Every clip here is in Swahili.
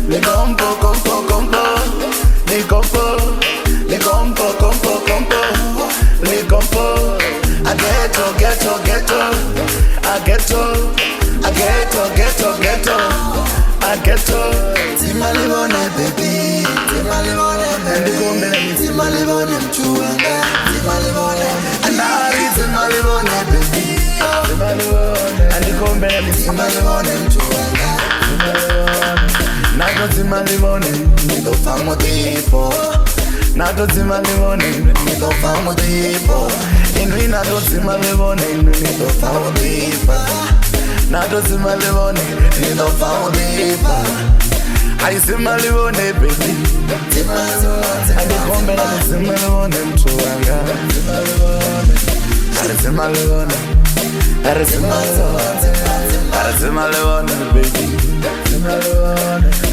le compo, compo, compo, le compo, le compo, compo, compo, le compo. I ghetto, ghetto, ghetto, I ghetto, I ghetto, ghetto, ghetto, I ghetto. Timalibone baby, Timalibone baby, Timalibone mchuanga, Timalibone, Anari Timalibone baby, Timalibone, Andikombe Timalibone mchuanga, Nago Timalibone, Nido famo tipo, Nago Timalibone, Nido famo tipo, Inui Nago Timalibone, Nido famo tipo, Nago Timalibone, Nido famo tipo. I see Malibone baby, Andikombe Timalibone mchuanga, Timalibone, Timalibone baby,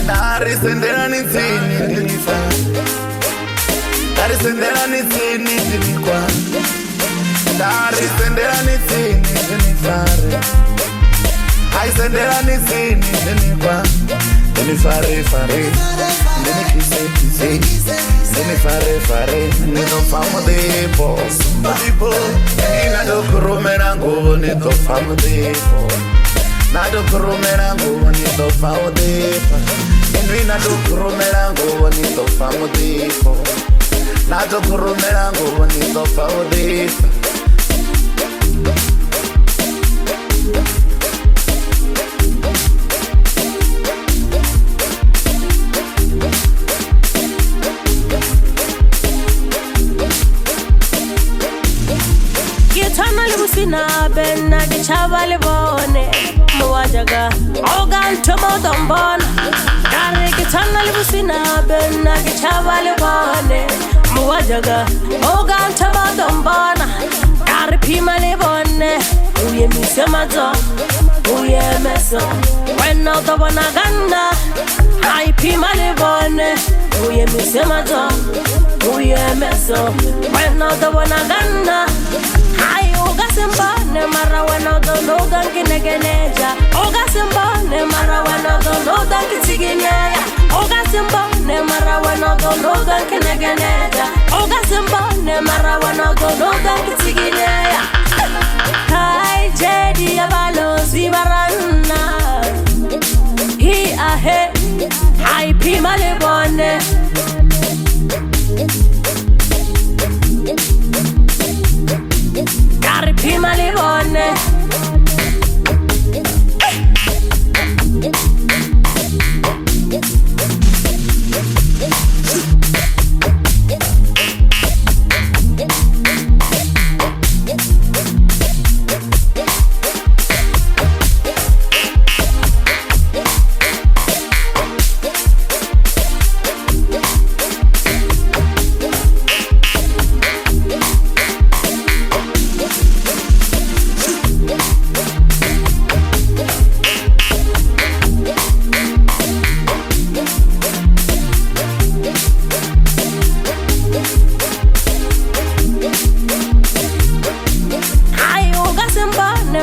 Nari sendera nitini nilifa, Nari sendera nitini nilikwa, Nari sendera nitini nilifare, I sendera nitini nilikwa, nilifare fare, nilikise kise, nilifare fare, nito famo depo, depo, ina do kurumerango nito famo depo. Nado kurumerango nito famo depo, ina do kurumerango nito famo depo, nado kurumerango nito famo depo. Sina benna di chavale bone Mwajaga Ogan tomo dombona Kare kitana libu sina benna di chavale bone Mwajaga Ogan tomo dombona Kare pima le bone Uye mise mazo Uye meso Wena utobona ganda Hai pima le bone Uye mise mazo Uye meso Wena utobona ganda Hai Ogasimbone marawana dono danki negeneja Ogasimbone marawana dono danki tigineya Ogasimbone marawana dono danki negeneja Ogasimbone marawana dono danki tigineya Hai jedi abalo zibarana Hi ahe Hai pima lebone Pima libone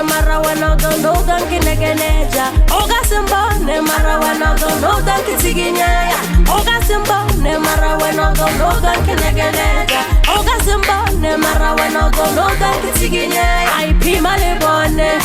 Marawana dono danki negeneja Ogasimbone marawana dono danki tigineya Ogasimbone marawana dono danki negeneja Ogasimbone marawana dono danki tigineya Ai pima lebone